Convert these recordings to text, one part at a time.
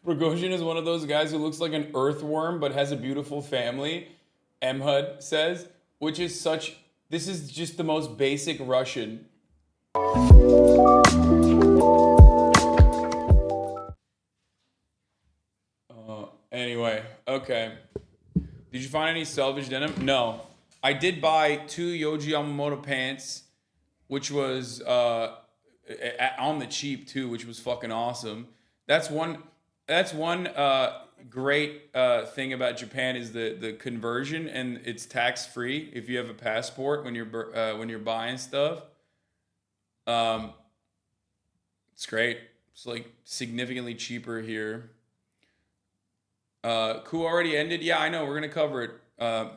Prigozhin is one of those guys who looks like an earthworm but has a beautiful family, Emhud says, which is such, this is just the most basic Russian. Anyway, okay. Did you find any salvage denim? No. I did buy 2 Yohji Yamamoto pants, which was on the cheap too, which was fucking awesome. That's one great thing about Japan is the conversion, and it's tax free if you have a passport when you're buying stuff. It's great. It's like significantly cheaper here. Coup already ended? Yeah, I know. We're gonna cover it.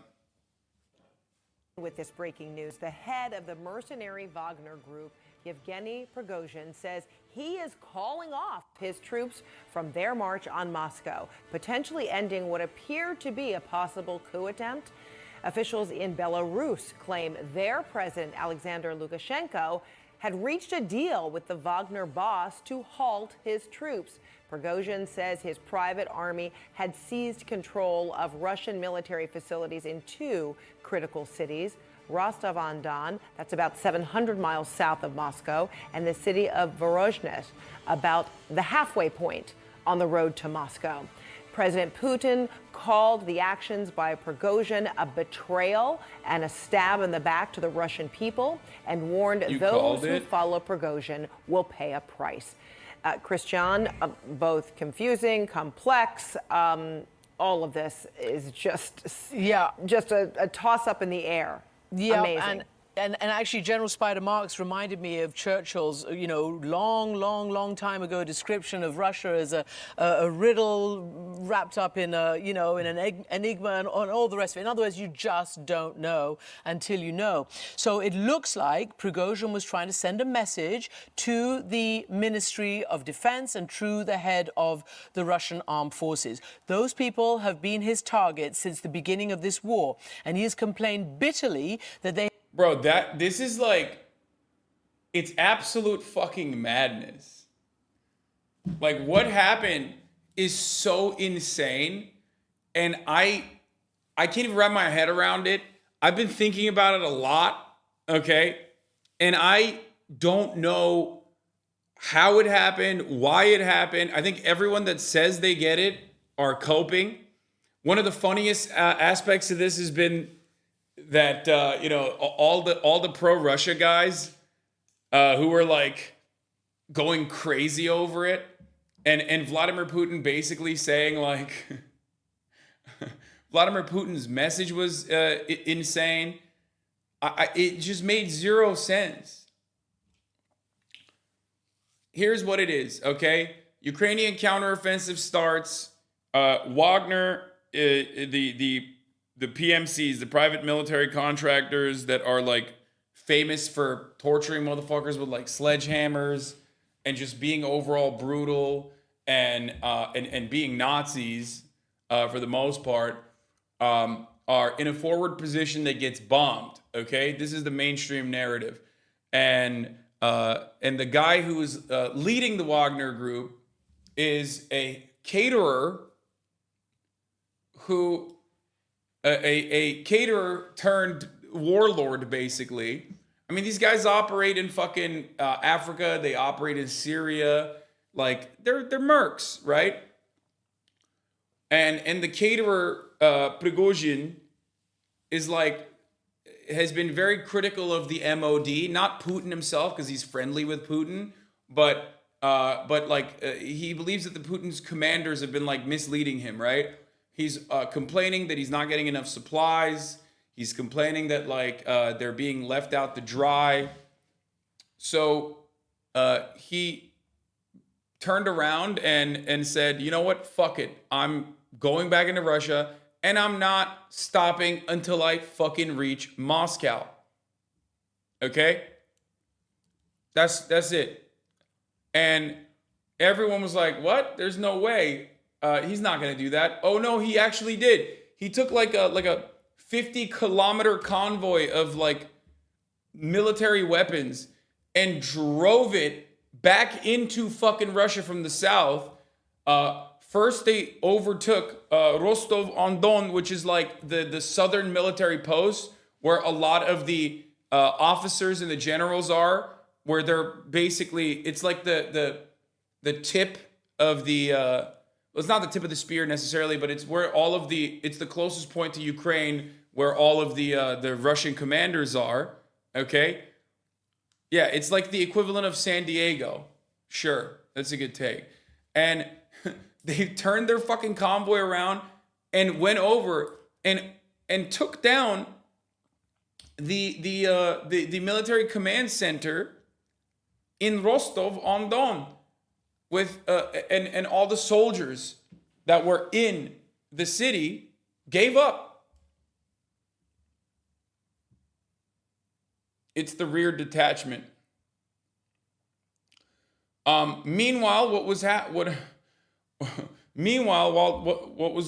With this breaking news, the head of the mercenary Wagner Group, Yevgeny Prigozhin, says he is calling off his troops from their march on Moscow, potentially ending what appeared to be a possible coup attempt. Officials in Belarus claim their president, Alexander Lukashenko, had reached a deal with the Wagner boss to halt his troops. Prigozhin says his private army had seized control of Russian military facilities in 2 critical cities, Rostov-on-Don, that's about 700 miles south of Moscow, and the city of Voronezh, about the halfway point on the road to Moscow. President Putin called the actions by Prigozhin a betrayal and a stab in the back to the Russian people, and warned those who follow Prigozhin will pay a price. Christian, both confusing, complex, all of this is just a toss-up in the air. Yeah, amazing. And actually, General Spider Marks reminded me of Churchill's, long time ago description of Russia as a riddle wrapped up in an enigma and all the rest of it. In other words, you just don't know until you know. So it looks like Prigozhin was trying to send a message to the Ministry of Defense and to the head of the Russian armed forces. Those people have been his target since the beginning of this war, and he has complained bitterly that they... Bro, this is like, it's absolute fucking madness. Like, what happened is so insane, and I can't even wrap my head around it. I've been thinking about it a lot, okay? And I don't know how it happened, why it happened. I think everyone that says they get it are coping. One of the funniest aspects of this has been that all the pro-Russia guys who were like going crazy over it, and Vladimir Putin basically saying like Vladimir Putin's message was insane. It just made zero sense. Here's what it is, okay? Ukrainian counteroffensive starts. Wagner, the PMCs, the private military contractors that are like famous for torturing motherfuckers with like sledgehammers and just being overall brutal and being Nazis for the most part, are in a forward position that gets bombed. Okay, this is the mainstream narrative, and the guy who is leading the Wagner group is a caterer who. A caterer turned warlord, basically. I mean, these guys operate in fucking Africa. They operate in Syria. Like, they're mercs, right? And the caterer, Prigozhin, is like, has been very critical of the MOD, not Putin himself, because he's friendly with Putin, but he believes that the Putin's commanders have been like misleading him, right? He's complaining that he's not getting enough supplies. He's complaining that like they're being left out to dry. So he turned around and said, you know what? Fuck it. I'm going back into Russia, and I'm not stopping until I fucking reach Moscow. Okay? That's it. And everyone was like, what? There's no way. He's not going to do that. Oh no, he actually did. He took like a 50-kilometer convoy of like military weapons and drove it back into fucking Russia from the south, first they overtook Rostov-on-Don, which is like the southern military post where a lot of the officers and the generals are, where they're basically, it's like the tip of the, well, it's not the tip of the spear necessarily, but it's where all of it's the closest point to Ukraine where all of the Russian commanders are, okay? Yeah, it's like the equivalent of San Diego. Sure, that's a good take. And they turned their fucking convoy around and went over and took down the military command center in Rostov-on-Don with and all the soldiers that were in the city gave up. It's the rear detachment. Meanwhile, what was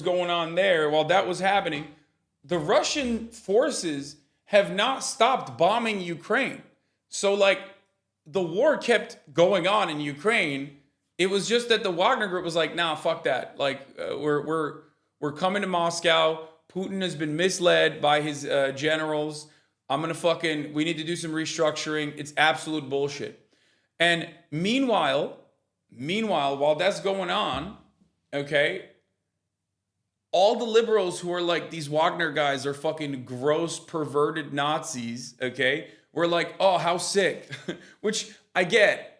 going on there, while that was happening, the Russian forces have not stopped bombing Ukraine. So like the war kept going on in Ukraine. It was just that the Wagner group was like, nah, fuck that. Like we're coming to Moscow. Putin has been misled by his generals. We need to do some restructuring. It's absolute bullshit. And meanwhile, while that's going on, okay, all the liberals who are like, these Wagner guys are fucking gross, perverted Nazis, okay, we're like, oh, how sick. Which I get.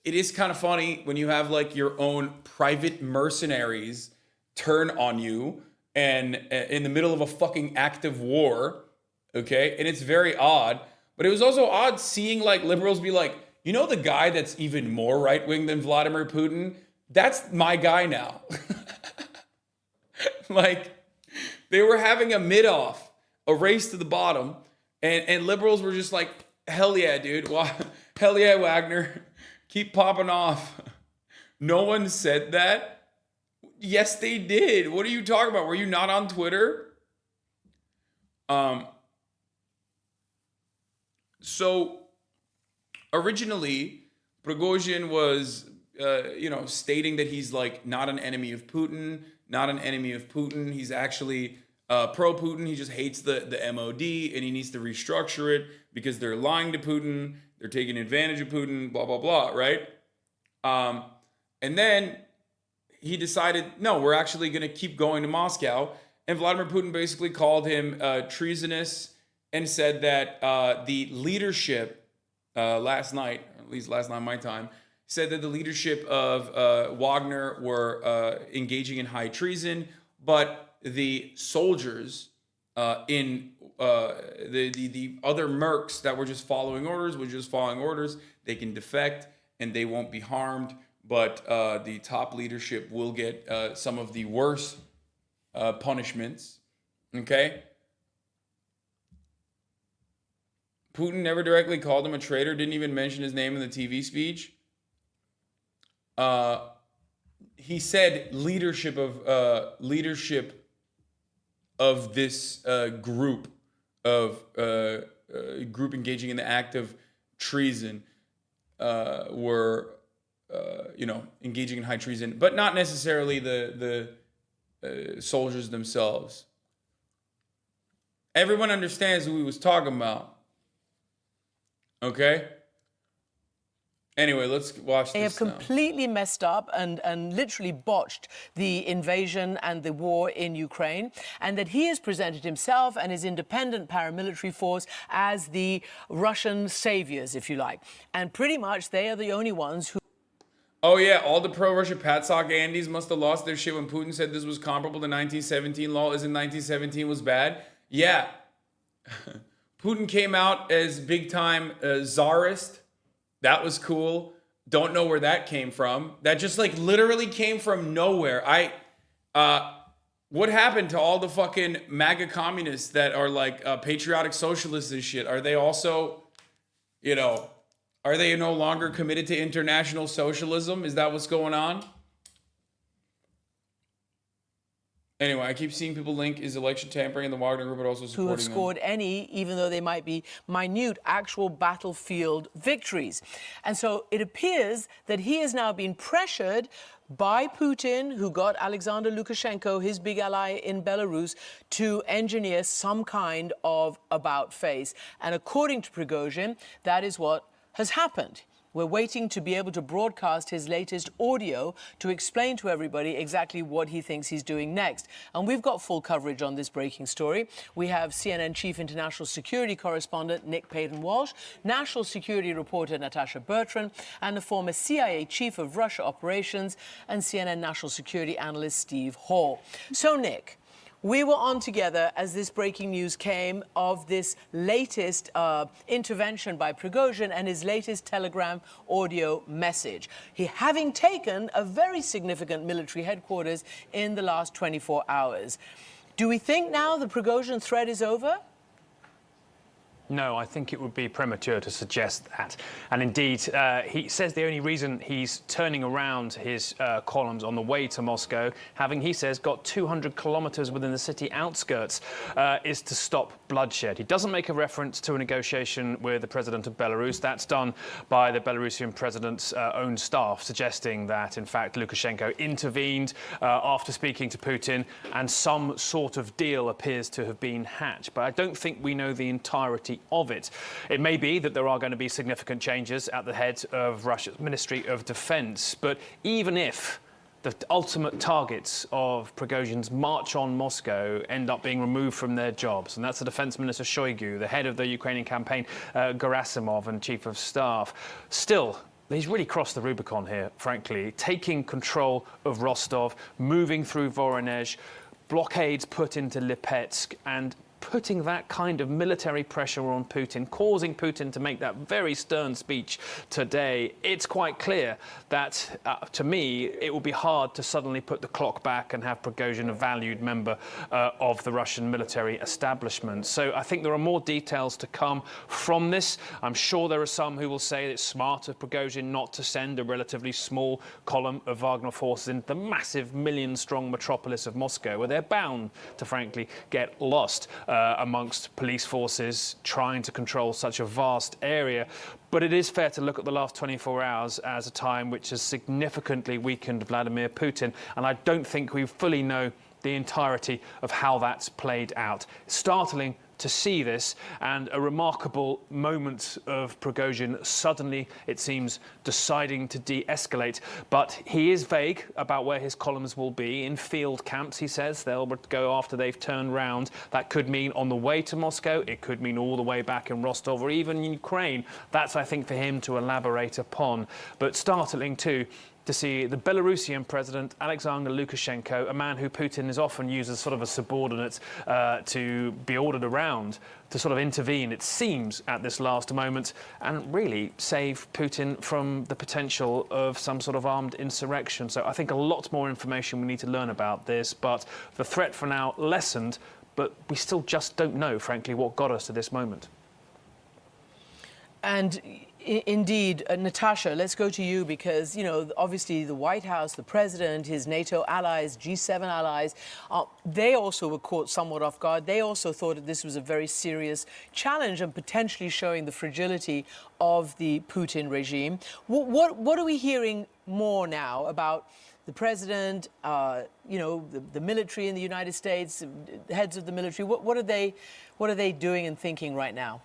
It is kind of funny when you have like your own private mercenaries turn on you and in the middle of a fucking active war, okay? And it's very odd. But it was also odd seeing like liberals be like, you know, the guy that's even more right-wing than Vladimir Putin? That's my guy now. Like, they were having a mid-off, a race to the bottom, and liberals were just like, hell yeah, dude. Hell yeah, Wagner. Keep popping off. No one said that. Yes, they did. What are you talking about? Were you not on Twitter? So originally, Prigozhin was, stating that he's like not an enemy of Putin, He's actually pro-Putin. He just hates the MOD and he needs to restructure it because they're lying to Putin. They're taking advantage of Putin, blah, blah, blah, right? And then he decided, no, we're actually going to keep going to Moscow. And Vladimir Putin basically called him treasonous and said that the leadership last night, at least last night my time, said that the leadership of Wagner were engaging in high treason, but the soldiers in the other mercs that were just following orders, they can defect and they won't be harmed, but the top leadership will get some of the worst punishments, okay? Putin never directly called him a traitor, didn't even mention his name in the TV speech. He said leadership of this group engaging in the act of treason were engaging in high treason, but not necessarily the soldiers themselves. Everyone understands who he was talking about. Okay? Anyway, let's watch this. They have completely messed up and literally botched the invasion and the war in Ukraine, and that he has presented himself and his independent paramilitary force as the Russian saviors, if you like. And pretty much they are the only ones who... Oh yeah, all the pro-Russia Patsock Andes must have lost their shit when Putin said this was comparable to 1917 law, as in 1917 was bad. Yeah. Putin came out as big-time czarist. That was cool. Don't know where that came from. That just like literally came from nowhere. What happened to all the fucking MAGA communists that are like patriotic socialists and shit? Are they also, are they no longer committed to international socialism? Is that what's going on? Anyway, I keep seeing people link is election tampering in the Wagner Group, but also supporting who have scored any, even though they might be minute, actual battlefield victories. And so it appears that he has now been pressured by Putin, who got Alexander Lukashenko, his big ally in Belarus, to engineer some kind of about-face. And according to Prigozhin, that is what has happened. We're waiting to be able to broadcast his latest audio to explain to everybody exactly what he thinks he's doing next. And we've got full coverage on this breaking story. We have CNN Chief International Security Correspondent Nick Payton-Walsh, National Security Reporter Natasha Bertrand, and the former CIA Chief of Russia Operations and CNN National Security Analyst Steve Hall. So, Nick, we were on together as this breaking news came of this latest intervention by Prigozhin and his latest Telegram audio message. He having taken a very significant military headquarters in the last 24 hours. Do we think now the Prigozhin threat is over? No, I think it would be premature to suggest that. And indeed, he says the only reason he's turning around his columns on the way to Moscow, having, he says, got 200 kilometers within the city outskirts, is to stop bloodshed. He doesn't make a reference to a negotiation with the president of Belarus. That's done by the Belarusian president's own staff, suggesting that, in fact, Lukashenko intervened after speaking to Putin, and some sort of deal appears to have been hatched. But I don't think we know the entirety of it. It may be that there are going to be significant changes at the head of Russia's Ministry of Defense, but even if the ultimate targets of Prigozhin's march on Moscow end up being removed from their jobs, and that's the Defense Minister Shoigu, the head of the Ukrainian campaign, Gerasimov, and Chief of Staff, still, he's really crossed the Rubicon here, frankly, taking control of Rostov, moving through Voronezh, blockades put into Lipetsk, and putting that kind of military pressure on Putin, causing Putin to make that very stern speech today. It's quite clear that, to me, it will be hard to suddenly put the clock back and have Prigozhin a valued member of the Russian military establishment. So I think there are more details to come from this. I'm sure there are some who will say it's smart of Prigozhin not to send a relatively small column of Wagner forces into the massive million-strong metropolis of Moscow, where they're bound to, frankly, get lost amongst police forces trying to control such a vast area. But it is fair to look at the last 24 hours as a time which has significantly weakened Vladimir Putin, and I don't think we fully know the entirety of how that's played out. Startling to see this, and a remarkable moment of Prigozhin suddenly, it seems, deciding to de-escalate. But he is vague about where his columns will be. In field camps, he says, they'll go after they've turned round. That could mean on the way to Moscow. It could mean all the way back in Rostov or even in Ukraine. That's, I think, for him to elaborate upon. But startling, too, to see the Belarusian president, Alexander Lukashenko, a man who Putin is often used as sort of a subordinate to be ordered around, to sort of intervene, it seems, at this last moment, and really save Putin from the potential of some sort of armed insurrection. So I think a lot more information we need to learn about this, but the threat for now lessened, but we still just don't know, frankly, what got us to this moment. And indeed, Natasha, let's go to you because, you know, obviously the White House, the president, his NATO allies, G7 allies, they also were caught somewhat off guard. They also thought that this was a very serious challenge and potentially showing the fragility of the Putin regime. What are we hearing more now about the president, you know, the military in the United States, heads of the military? What are they doing and thinking right now?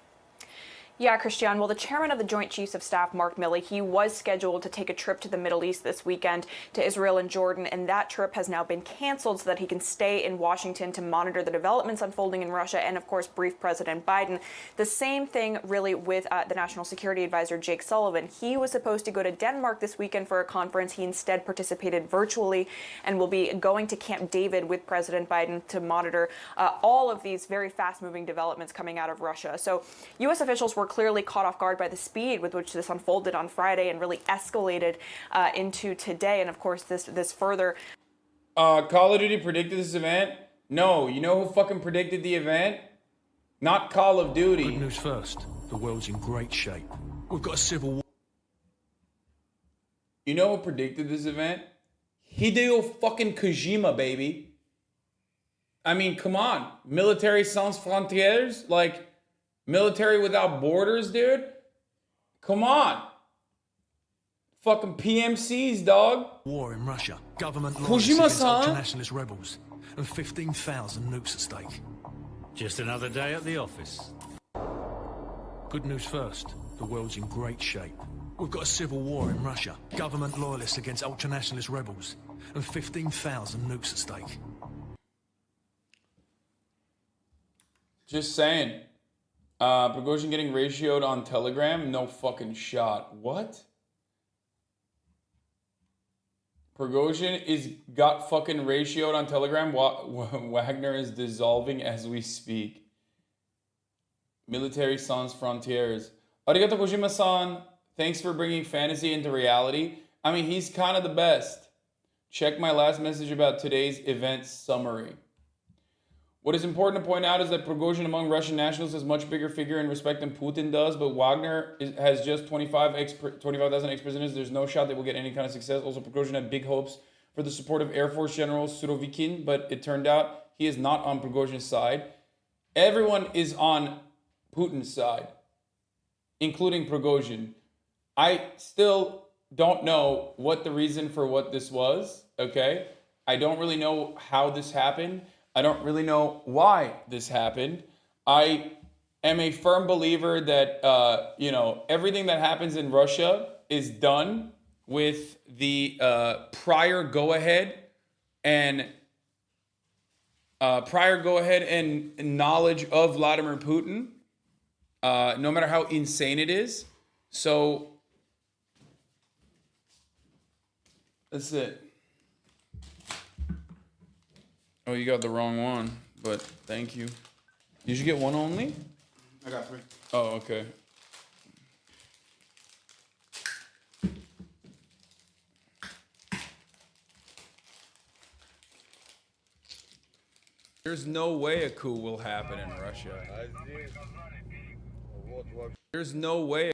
Yeah, Christian. Well, the chairman of the Joint Chiefs of Staff, Mark Milley, he was scheduled to take a trip to the Middle East this weekend to Israel and Jordan, and that trip has now been canceled so that he can stay in Washington to monitor the developments unfolding in Russia and, of course, brief President Biden. The same thing, really, with the National Security Advisor, Jake Sullivan. He was supposed to go to Denmark this weekend for a conference. He instead participated virtually and will be going to Camp David with President Biden to monitor all of these very fast-moving developments coming out of Russia. So U.S. officials were clearly caught off guard by the speed with which this unfolded on Friday and really escalated into today. And of course, this further. Call of Duty predicted this event? No. You know who fucking predicted the event? Not Call of Duty. Good news first. The world's in great shape. We've got a civil war. You know who predicted this event? Hideo fucking Kojima, baby. I mean, come on. Military sans frontières? Like, military without borders, dude? Come on. Fucking PMCs, dog. War in Russia. Government loyalists against Kojima-san? ultra-nationalist rebels. And 15,000 nukes at stake. Just another day at the office. Good news first. The world's in great shape. We've got a civil war in Russia. Government loyalists against ultra-nationalist rebels. And 15,000 nukes at stake. Just saying. Prigozhin getting ratioed on Telegram? No fucking shot. What? Prigozhin got fucking ratioed on Telegram. Wagner is dissolving as we speak. Military sans frontières. Arigato Kojima-san. Thanks for bringing fantasy into reality. I mean, he's kind of the best. Check my last message about today's event summary. What is important to point out is that Prigozhin among Russian nationals has much bigger figure and respect than Putin does, but Wagner has just 25,000 ex-prisoners. There's no shot they will get any kind of success. Also, Prigozhin had big hopes for the support of Air Force General Surovikin, but it turned out he is not on Prigozhin's side. Everyone is on Putin's side, including Prigozhin. I still don't know what the reason for what this was, okay? I don't really know how this happened. I don't really know why this happened. I am a firm believer that, everything that happens in Russia is done with the prior go-ahead and knowledge of Vladimir Putin, no matter how insane it is. So that's it. Oh, you got the wrong one, but thank you. Did you get one only? I got 3. Oh, okay. There's no way a coup will happen in Russia. There's no way.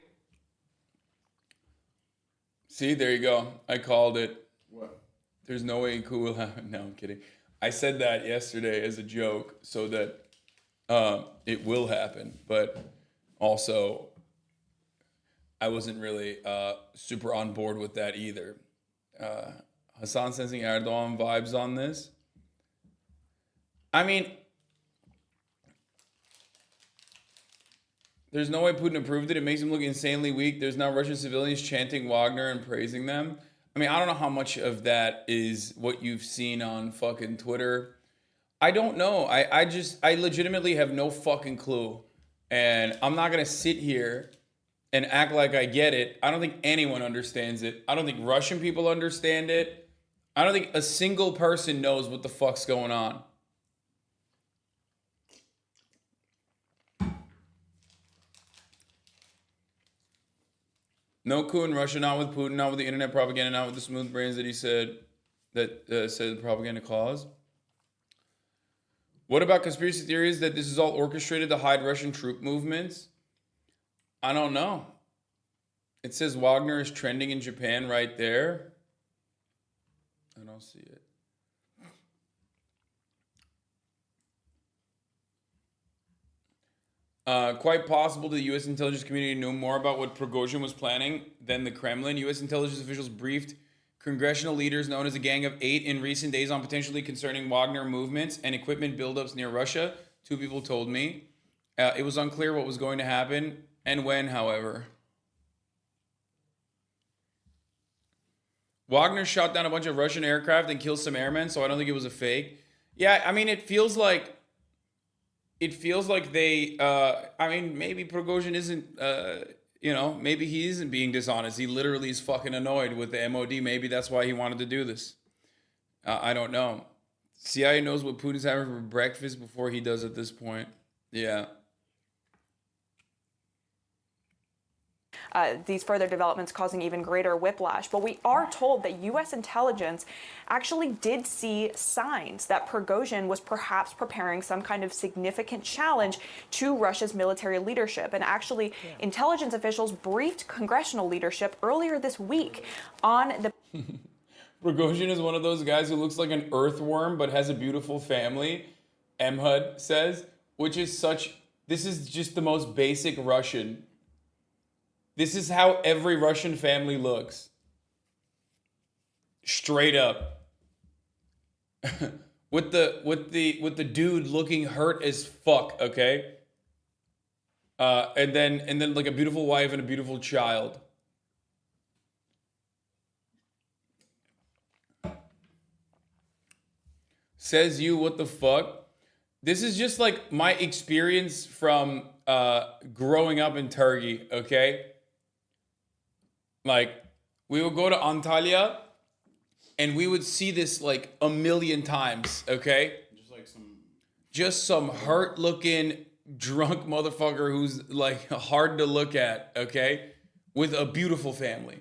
See, there you go. I called it. What? There's no way a coup will happen. No, I'm kidding. I said that yesterday as a joke so that it will happen, but also I wasn't really super on board with that either. Hassan sensing Erdogan vibes on this. I mean, there's no way Putin approved it. It makes him look insanely weak. There's now Russian civilians chanting Wagner and praising them. I mean, I don't know how much of that is what you've seen on fucking Twitter. I don't know. I legitimately have no fucking clue. And I'm not going to sit here and act like I get it. I don't think anyone understands it. I don't think Russian people understand it. I don't think a single person knows what the fuck's going on. No coup in Russia, not with Putin, not with the internet propaganda, not with the smooth brains that he said, said the propaganda cause. What about conspiracy theories that this is all orchestrated to hide Russian troop movements? I don't know. It says Wagner is trending in Japan right there. I don't see it. Quite possible the U.S. intelligence community knew more about what Prigozhin was planning than the Kremlin. U.S. intelligence officials briefed congressional leaders known as a Gang of 8 in recent days on potentially concerning Wagner movements and equipment buildups near Russia. 2 people told me. It was unclear what was going to happen and when, however. Wagner shot down a bunch of Russian aircraft and killed some airmen, so I don't think it was a fake. Yeah, I mean, it feels like they, maybe Prigozhin isn't, maybe he isn't being dishonest. He literally is fucking annoyed with the MOD. Maybe that's why he wanted to do this. I don't know. CIA knows what Putin's having for breakfast before he does at this point. Yeah. These further developments causing even greater whiplash. But we are told that U.S. intelligence actually did see signs that Prigozhin was perhaps preparing some kind of significant challenge to Russia's military leadership. And actually, intelligence officials briefed congressional leadership earlier this week on the... Prigozhin is one of those guys who looks like an earthworm but has a beautiful family. Mhud says, which is this is just the most basic Russian. This is how every Russian family looks. Straight up. with the dude looking hurt as fuck, okay? And then like a beautiful wife and a beautiful child. Says you, what the fuck? This is just like my experience from growing up in Turkey, okay? Like, we would go to Antalya and we would see this like a million times, okay? Just some hurt-looking, drunk motherfucker who's like hard to look at, okay? With a beautiful family.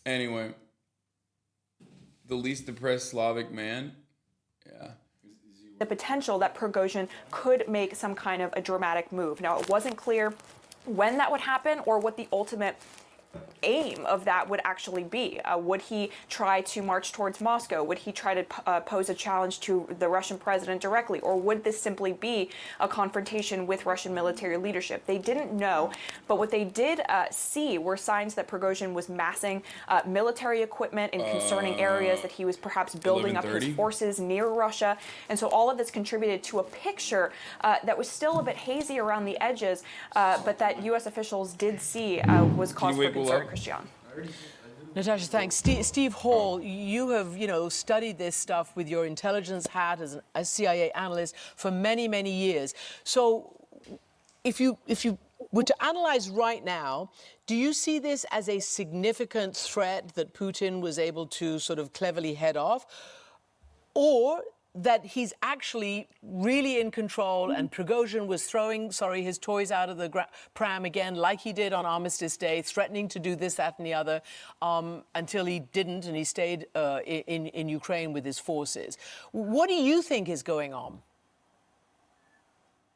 Anyway, the least depressed Slavic man. Yeah. The potential that Prigozhin could make some kind of a dramatic move. Now, it wasn't clear when that would happen or what the ultimate aim of that would actually be. Would he try to march towards Moscow? Would he try to pose a challenge to the Russian president directly? Or would this simply be a confrontation with Russian military leadership? They didn't know, but what they did see were signs that Prigozhin was massing military equipment in concerning areas, that he was perhaps building up his forces near Russia. And so all of this contributed to a picture that was still a bit hazy around the edges, but that U.S. officials did see was cause for concern, Christian. Natasha, thanks. Steve Hall, you have, studied this stuff with your intelligence hat as a CIA analyst for many, many years. So if you were to analyze right now, do you see this as a significant threat that Putin was able to sort of cleverly head off? Or that he's actually really in control and Prigozhin was throwing, his toys out of the pram again, like he did on Armistice Day, threatening to do this, that, and the other, until he didn't, and he stayed in Ukraine with his forces. What do you think is going on?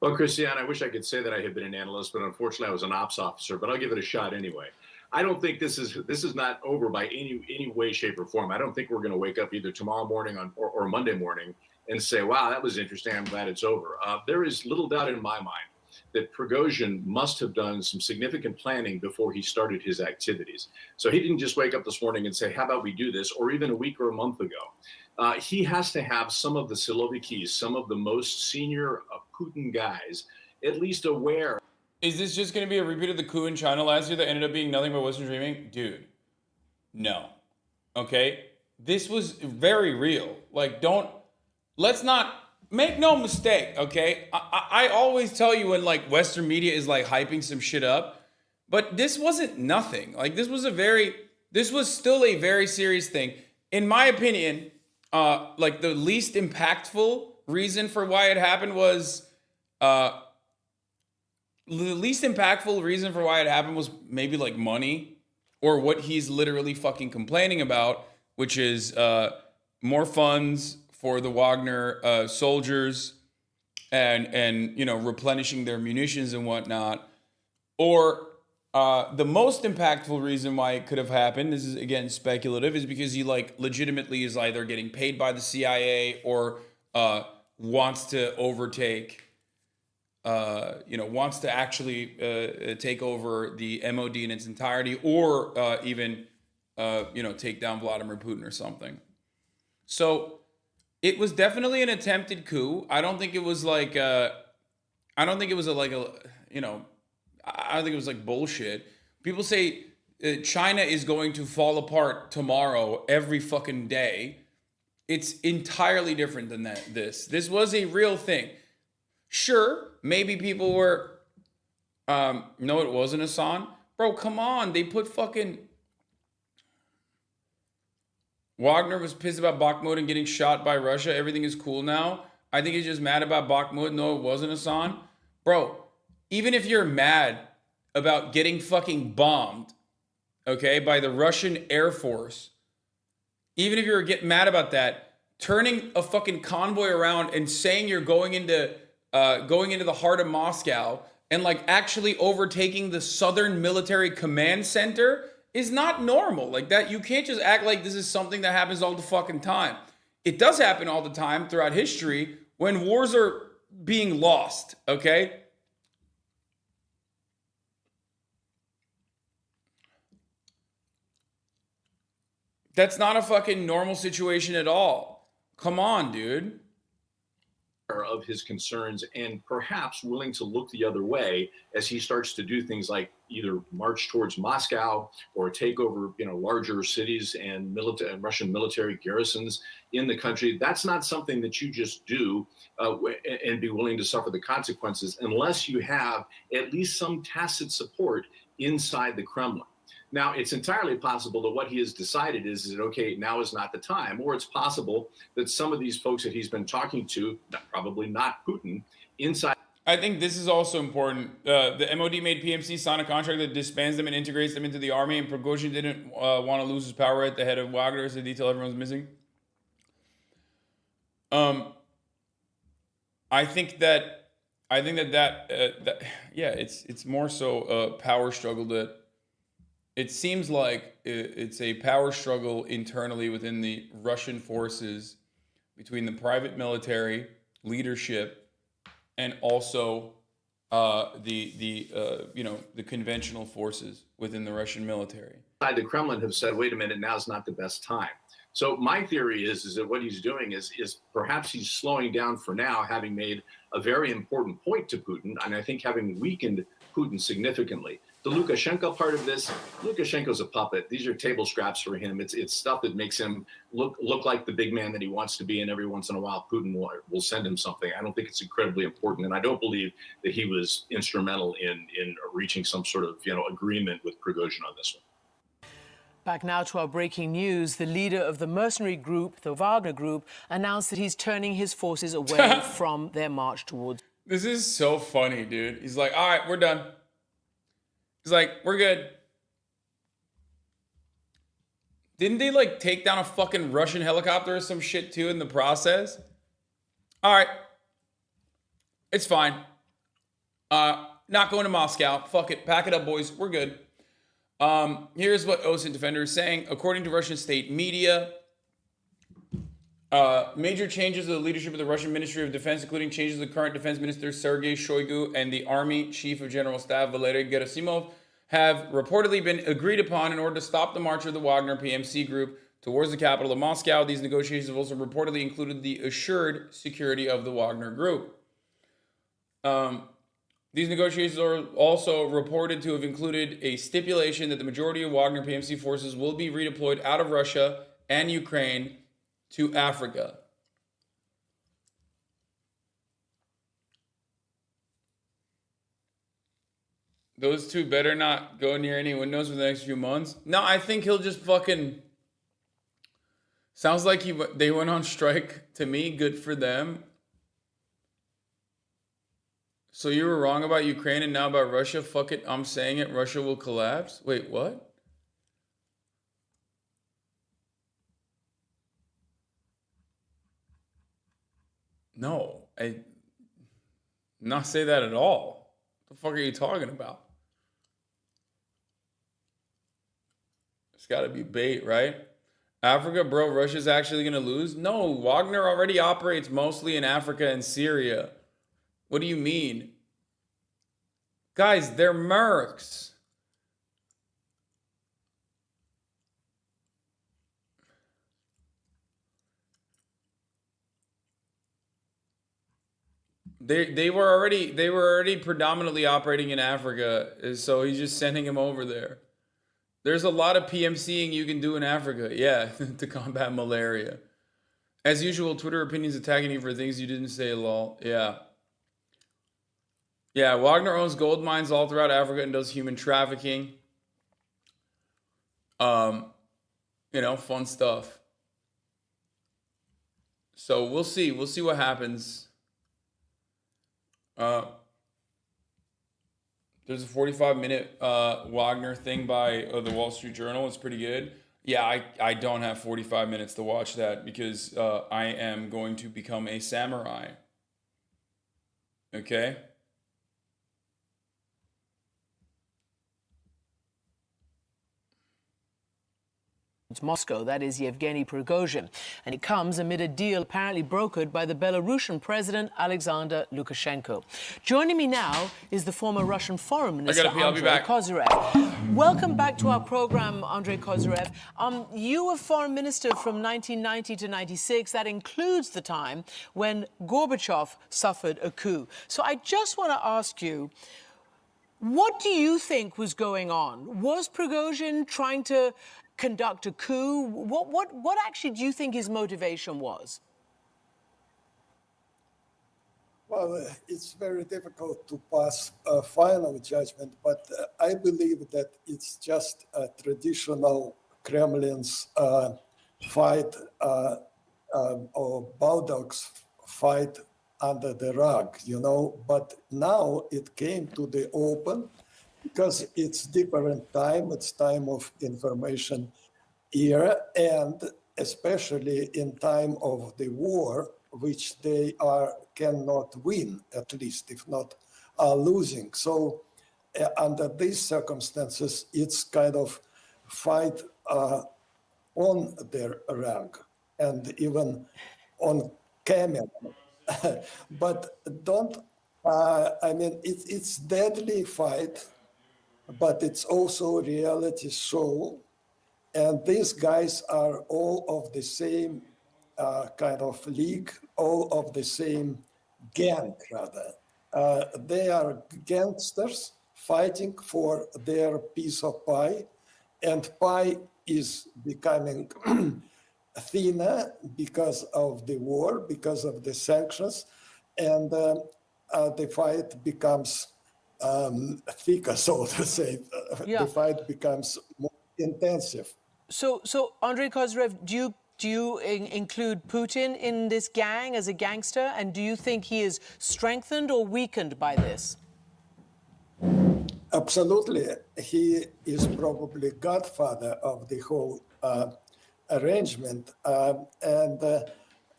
Well, Christiane, I wish I could say that I had been an analyst, but unfortunately I was an ops officer, but I'll give it a shot anyway. I don't think this is not over by any way, shape, or form. I don't think we're going to wake up either tomorrow morning or Monday morning and say, wow, that was interesting, I'm glad it's over. There is little doubt in my mind that Prigozhin must have done some significant planning before he started his activities. So he didn't just wake up this morning and say, how about we do this, or even a week or a month ago. He has to have some of the Silovikis, some of the most senior Putin guys, at least aware. Is this just going to be a repeat of the coup in China last year that ended up being nothing but Western dreaming? Dude, no. Okay? This was very real. Like, let's not, make no mistake, okay? I always tell you when, like, Western media is, like, hyping some shit up, but this wasn't nothing. Like, this was still a very serious thing. In my opinion, like, the least impactful reason for why it happened was, maybe like money or what he's literally fucking complaining about, which is more funds for the Wagner soldiers and replenishing their munitions and whatnot. Or the most impactful reason why it could have happened, this is again speculative, is because he like legitimately is either getting paid by the CIA or wants to overtake. Wants to actually take over the MOD in its entirety, or even, take down Vladimir Putin or something. So it was definitely an attempted coup. I don't think it was like, I don't think it was like bullshit. People say China is going to fall apart tomorrow every fucking day. It's entirely different than that. This was a real thing. Sure, maybe people were, no, it wasn't Hassan. Bro, come on. They put fucking, Wagner was pissed about Bakhmut and getting shot by Russia. Everything is cool now. I think he's just mad about Bakhmut. No, it wasn't Hassan. Bro, even if you're mad about getting fucking bombed, okay, by the Russian Air Force, even if you're getting mad about that, turning a fucking convoy around and saying you're going into the heart of Moscow and like actually overtaking the Southern Military Command Center is not normal. Like that, you can't just act like this is something that happens all the fucking time. It does happen all the time throughout history when wars are being lost, okay? That's not a fucking normal situation at all. Come on, dude. Of his concerns and perhaps willing to look the other way as he starts to do things like either march towards Moscow or take over, larger cities and Russian military garrisons in the country. That's not something that you just do and be willing to suffer the consequences unless you have at least some tacit support inside the Kremlin. Now, it's entirely possible that what he has decided is that, okay, now is not the time. Or it's possible that some of these folks that he's been talking to, probably not Putin, inside. I think this is also important. The MOD made PMC sign a contract that disbands them and integrates them into the army, and Prigozhin didn't want to lose his power at the head of Wagner. Is the detail everyone's missing. I think that it's more so a power struggle that it seems like it's a power struggle internally within the Russian forces between the private military leadership and also the conventional forces within the Russian military. The Kremlin have said, wait a minute, now's not the best time. So my theory is that what he's doing is perhaps he's slowing down for now, having made a very important point to Putin, and I think having weakened Putin significantly. The Lukashenko part of this, Lukashenko's a puppet. These are table scraps for him. It's stuff that makes him look like the big man that he wants to be, and every once in a while Putin will send him something. I don't think it's incredibly important, and I don't believe that he was instrumental in reaching some sort of agreement with Prigozhin on this one. Back now to our breaking news. The leader of the mercenary group, the Wagner Group, announced that he's turning his forces away from their march towards... This is so funny, dude. He's like, all right, we're done. He's like, we're good. Didn't they like take down a fucking Russian helicopter or some shit too in the process? All right. It's fine. Not going to Moscow. Fuck it. Pack it up, boys. We're good. Here's what OSINT Defender is saying. According to Russian state media, major changes to the leadership of the Russian Ministry of Defense, including changes to the current defense minister Sergei Shoigu and the Army Chief of General Staff Valery Gerasimov, have reportedly been agreed upon in order to stop the march of the Wagner PMC group towards the capital of Moscow. These negotiations have also reportedly included the assured security of the Wagner group. These negotiations are also reported to have included a stipulation that the majority of Wagner PMC forces will be redeployed out of Russia and Ukraine to Africa. Those two better not go near any windows for the next few months. No, I think he'll just fucking... Sounds like they went on strike to me. Good for them. So you were wrong about Ukraine and now about Russia? Fuck it, I'm saying it. Russia will collapse? Wait, what? No, I not say that at all. What the fuck are you talking about? It's got to be bait, right? Africa, bro, Russia's actually going to lose? No, Wagner already operates mostly in Africa and Syria. What do you mean? Guys, they're mercs. They were already predominantly operating in Africa, so he's just sending them over there. There's a lot of PMCing you can do in Africa, yeah, to combat malaria. As usual, Twitter opinions attacking you for things you didn't say, lol. Yeah. Yeah, Wagner owns gold mines all throughout Africa and does human trafficking. Fun stuff. So we'll see. We'll see what happens. There's a 45-minute Wagner thing by the Wall Street Journal. It's pretty good. Yeah, I don't have 45 minutes to watch that because I am going to become a samurai. Okay? Moscow, that is Yevgeny Prigozhin. And it comes amid a deal apparently brokered by the Belarusian president, Alexander Lukashenko. Joining me now is the former Russian foreign minister, I'll be Andrei back. Kozyrev. Welcome back to our program, Andrei Kozyrev. You were foreign minister from 1990 to 96. That includes the time when Gorbachev suffered a coup. So I just want to ask you, what do you think was going on? Was Prigozhin trying to conduct a coup? What actually do you think his motivation was? Well, it's very difficult to pass a final judgment, but I believe that it's just a traditional Kremlin's fight or bulldogs fight under the rug, you know. But now it came to the open, because it's different time, it's time of information era, and especially in time of the war, which they cannot win, at least, if not are losing. So under these circumstances, it's kind of fight on their rank and even on camera. But it's deadly fight, but it's also a reality show. And these guys are all of the same kind of league, all of the same gang, rather. They are gangsters fighting for their piece of pie, and pie is becoming thinner because of the war, because of the sanctions, and the fight becomes thicker, so to say. Yeah. The fight becomes more intensive. So Andrei Kozyrev, do you include Putin in this gang as a gangster? And do you think he is strengthened or weakened by this? Absolutely. He is probably godfather of the whole arrangement. Yeah,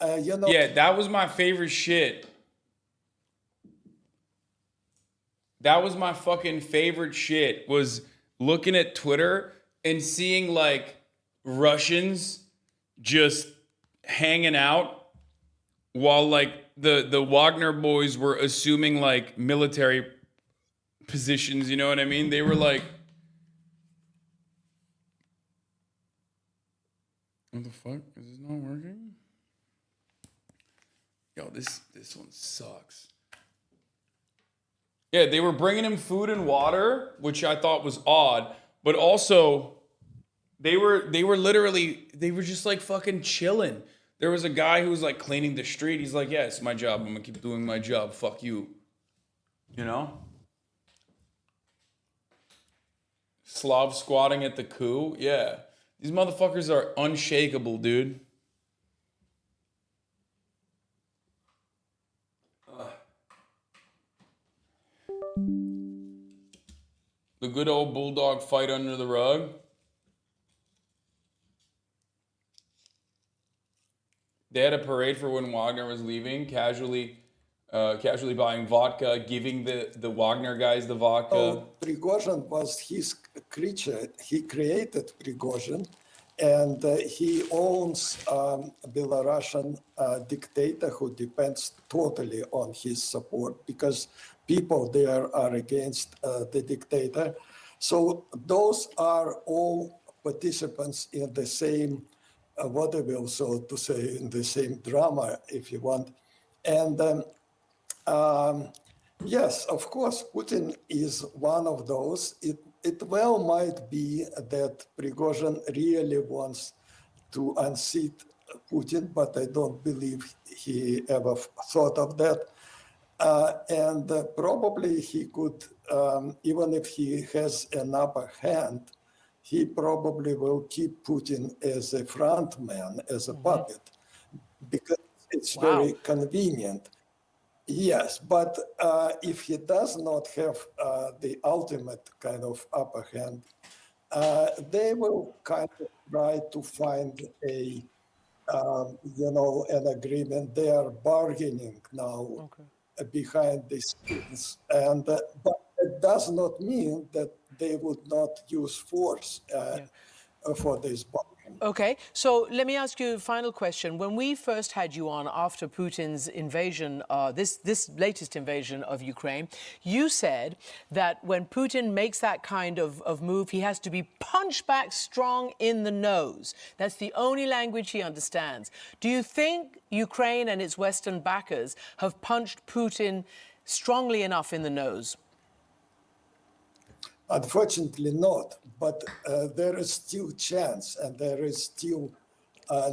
that was my favorite shit. That was my fucking favorite shit, was looking at Twitter and seeing like Russians just hanging out while like the Wagner boys were assuming like military positions, you know what I mean? They were like, what the fuck? Is this not working? Yo, this one sucks. Yeah, they were bringing him food and water, which I thought was odd, but also they were just like fucking chilling. There was a guy who was like cleaning the street. He's like, yeah, it's my job. I'm gonna keep doing my job. Fuck you. You know? Slav squatting at the coup. Yeah. These motherfuckers are unshakable, dude. The good old bulldog fight under the rug. They had a parade for when Wagner was leaving, casually buying vodka, giving the Wagner guys the vodka. Oh, Prigozhin was his creature. He created Prigozhin, and he owns a Belarusian dictator who depends totally on his support, because people there are against the dictator. So those are all participants in the same vaudeville, so to say, in the same drama, if you want. And yes, of course, Putin is one of those. It well might be that Prigozhin really wants to unseat Putin, but I don't believe he ever thought of that. And probably he could, even if he has an upper hand, he probably will keep Putin as a front man, as a puppet, because it's very convenient. Yes, but if he does not have the ultimate kind of upper hand, they will kind of try to find a, an agreement. They are bargaining now behind the scenes, and but it does not mean that they would not use force for this bargain. Okay, so let me ask you a final question. When we first had you on after Putin's invasion, this latest invasion of Ukraine, you said that when Putin makes that kind of move, he has to be punched back strong in the nose. That's the only language he understands. Do you think Ukraine and its Western backers have punched Putin strongly enough in the nose? Unfortunately not, but there is still chance and there is still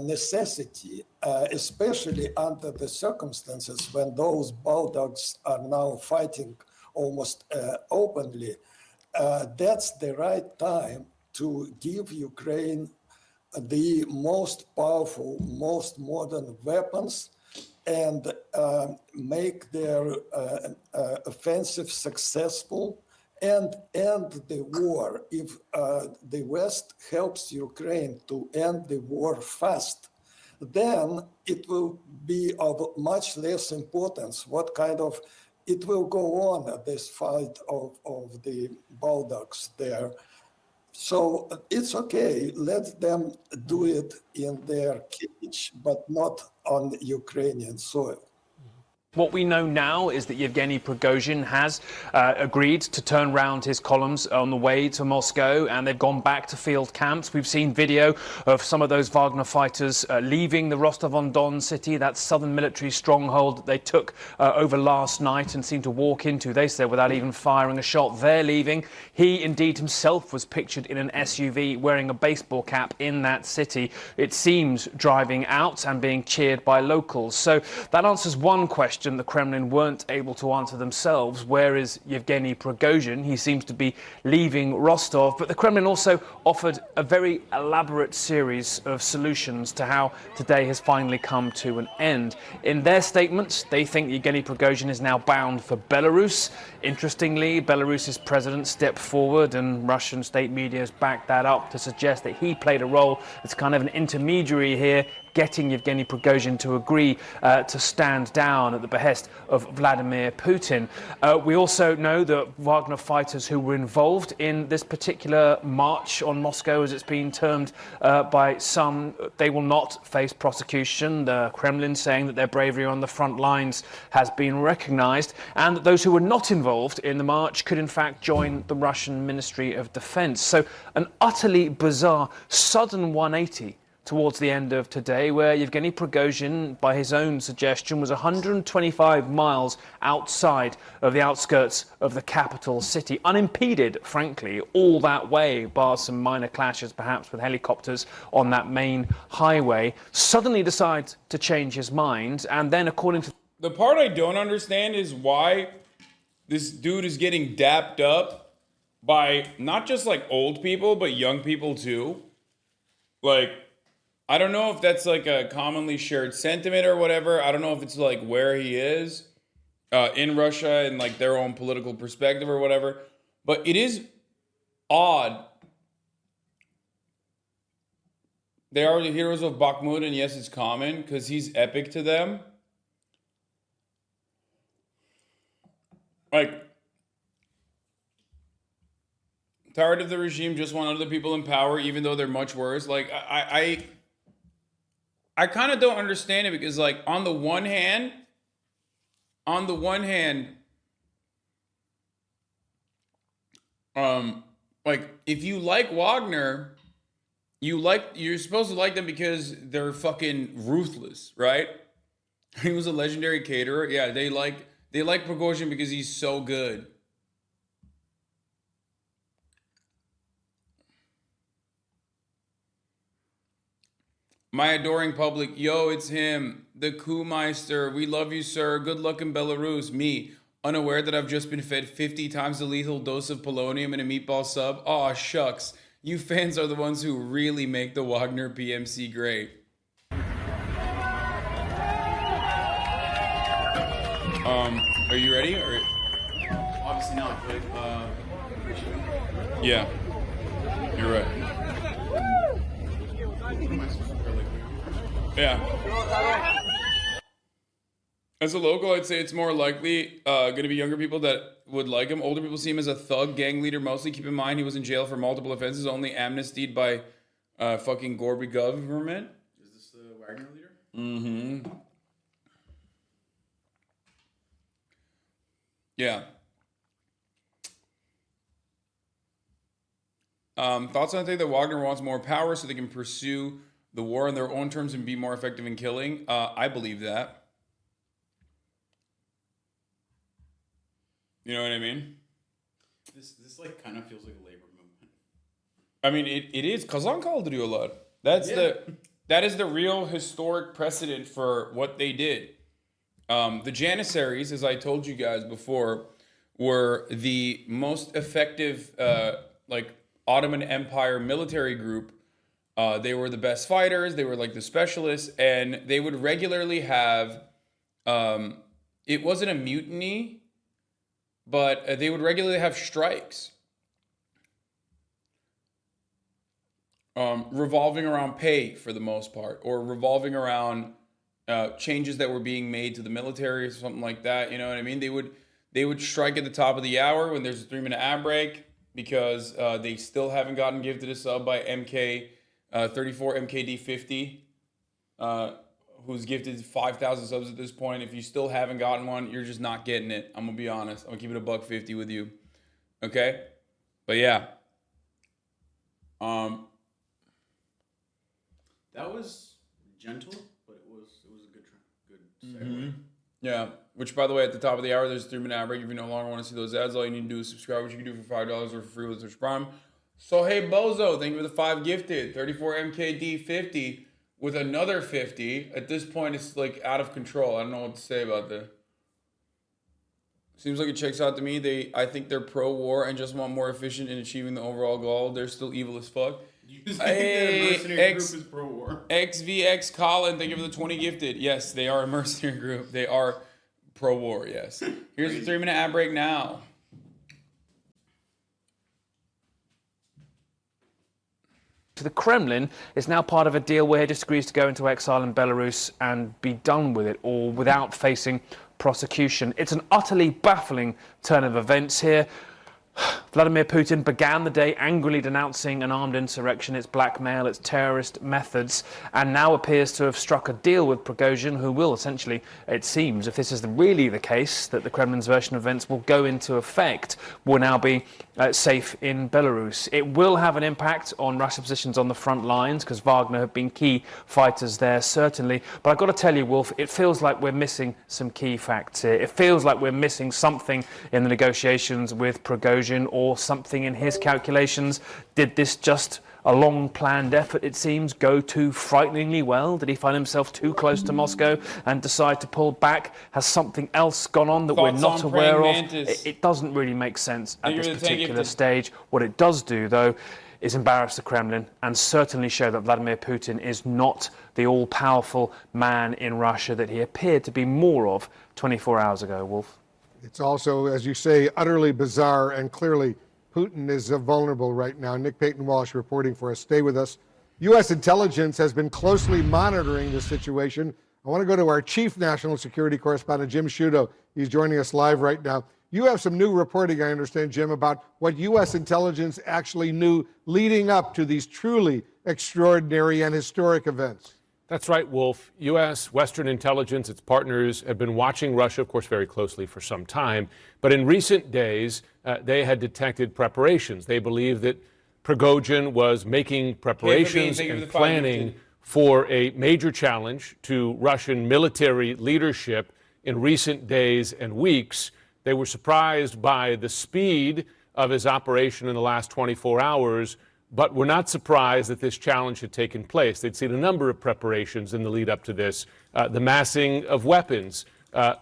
necessity, especially under the circumstances when those bulldogs are now fighting almost openly. That's the right time to give Ukraine the most powerful, most modern weapons and make their offensive successful and end the war. If the West helps Ukraine to end the war fast, then it will be of much less importance what kind of, it will go on, this fight of the bulldogs there. So it's okay, let them do it in their cage, but not on Ukrainian soil. What we know now is that Yevgeny Prigozhin has agreed to turn round his columns on the way to Moscow, and they've gone back to field camps. We've seen video of some of those Wagner fighters leaving the Rostov-on-Don city, that southern military stronghold that they took over last night and seemed to walk into, they said, without even firing a shot. They're leaving. He indeed himself was pictured in an SUV wearing a baseball cap in that city. It seems driving out and being cheered by locals. So that answers one question the Kremlin weren't able to answer themselves. Where is Yevgeny Prigozhin? He seems to be leaving Rostov. But the Kremlin also offered a very elaborate series of solutions to how today has finally come to an end. In their statements, they think Yevgeny Prigozhin is now bound for Belarus. Interestingly, Belarus's president stepped forward, and Russian state media has backed that up to suggest that he played a role as kind of an intermediary here, getting Yevgeny Prigozhin to agree to stand down at the behest of Vladimir Putin. We also know that Wagner fighters who were involved in this particular march on Moscow, as it's been termed by some, they will not face prosecution. The Kremlin saying that their bravery on the front lines has been recognized, and that those who were not involved in the march could in fact join the Russian Ministry of Defense. So an utterly bizarre, sudden 180 towards the end of today, where Yevgeny Prigozhin, by his own suggestion, was 125 miles outside of the outskirts of the capital city, unimpeded, frankly, all that way, bar some minor clashes perhaps with helicopters on that main highway, suddenly decides to change his mind, and then, according to... The part I don't understand is why this dude is getting dapped up by not just like old people, but young people too. Like, I don't know if that's like a commonly shared sentiment or whatever. I don't know if it's like where he is in Russia and like their own political perspective or whatever. But it is odd. They are the heroes of Bakhmut, and yes, it's common because he's epic to them. Like, tired of the regime, just want other people in power, even though they're much worse. Like, I kind of don't understand it because, like, on the one hand, like, if you like Wagner, you're supposed to like them because they're fucking ruthless, right? He was a legendary caterer. Yeah, they like Prigozhin because he's so good. My adoring public, yo, it's him, the Kuhmeister. We love you, sir. Good luck in Belarus. Me, unaware that I've just been fed 50 times the lethal dose of polonium in a meatball sub. Aw, shucks. You fans are the ones who really make the Wagner PMC great. Are you ready? Or obviously not, but yeah, you're right. Yeah. As a local, I'd say it's more likely going to be younger people that would like him. Older people see him as a thug gang leader mostly. Keep in mind he was in jail for multiple offenses, only amnestied by fucking Gorby government. Is this the Wagner leader? Mm-hmm. Yeah. Thoughts on the thing that Wagner wants more power so they can pursue the war on their own terms and be more effective in killing? I believe that. You know what I mean? This like kind of feels like a labor movement. I mean, it is. Kazan kaldırıyor a lot. That is the real historic precedent for what they did. The Janissaries, as I told you guys before, were the most effective, like Ottoman Empire military group. They were the best fighters. They were like the specialists, and they would regularly have. It wasn't a mutiny, but they would regularly have strikes. Revolving around pay for the most part, or revolving around changes that were being made to the military or something like that. You know what I mean? They would strike at the top of the hour when there's a 3-minute ad break because they still haven't gotten gifted a sub by MK 34 MKD 50, who's gifted 5,000 subs at this point. If you still haven't gotten one, you're just not getting it. I'm gonna be honest. I'm gonna keep it $1.50 with you. Okay? But yeah. That was gentle, but it was a good segue. Mm-hmm. Yeah. Which, by the way, at the top of the hour, there's a 3-minute ad break. If you no longer want to see those ads, all you need to do is subscribe, which you can do for $5 or for free with Twitch Prime. So hey Bozo, thank you for the 5 gifted. 34 MKD 50 with another 50. At this point, it's like out of control. I don't know what to say about that. Seems like it checks out to me. I think they're pro-war and just want more efficient in achieving the overall goal. They're still evil as fuck. You think that a mercenary group is pro-war? XVX Colin, thank you for the 20 gifted. Yes, they are a mercenary group. They are pro-war, yes. Here's a 3-minute ad break now. To the Kremlin is now part of a deal where he just agrees to go into exile in Belarus and be done with it all without facing prosecution. It's an utterly baffling turn of events here. Vladimir Putin began the day angrily denouncing an armed insurrection, its blackmail, its terrorist methods, and now appears to have struck a deal with Prigozhin, who will essentially, it seems, if this is really the case, that the Kremlin's version of events will go into effect, will now be safe in Belarus. It will have an impact on Russian positions on the front lines, because Wagner have been key fighters there, certainly. But I've got to tell you, Wolf, it feels like we're missing some key facts here. It feels like we're missing something in the negotiations with Prigozhin, or something in his calculations. Did this just a long-planned effort, it seems, go too frighteningly well? Did he find himself too close to Moscow and decide to pull back? Has something else gone on that we're not aware of? It doesn't really make sense at this particular stage. What it does do, though, is embarrass the Kremlin and certainly show that Vladimir Putin is not the all-powerful man in Russia that he appeared to be more of 24 hours ago, Wolf. It's also, as you say, utterly bizarre, and clearly Putin is vulnerable right now. Nick Payton-Walsh reporting for us. Stay with us. U.S. intelligence has been closely monitoring this situation. I want to go to our chief national security correspondent, Jim Sciutto. He's joining us live right now. You have some new reporting, I understand, Jim, about what U.S. intelligence actually knew leading up to these truly extraordinary and historic events. That's right, Wolf. U.S., Western intelligence, its partners have been watching Russia, of course, very closely for some time. But in recent days, they had detected preparations. They believe that Prigozhin was making preparations and planning for a major challenge to Russian military leadership in recent days and weeks. They were surprised by the speed of his operation in the last 24 hours, but were not surprised that this challenge had taken place. They'd seen a number of preparations in the lead up to this, the massing of weapons,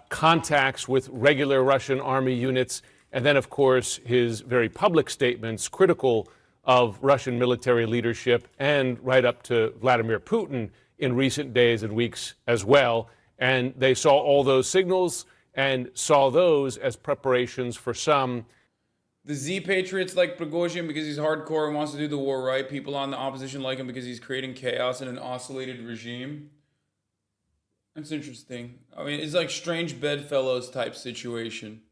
contacts with regular Russian army units, and then, of course, his very public statements critical of Russian military leadership and right up to Vladimir Putin in recent days and weeks as well. And they saw all those signals and saw those as preparations for some. The Z Patriots like Prigozhin because he's hardcore and wants to do the war right. People on the opposition like him because he's creating chaos in an oscillated regime. That's interesting. I mean, it's like strange bedfellows type situation.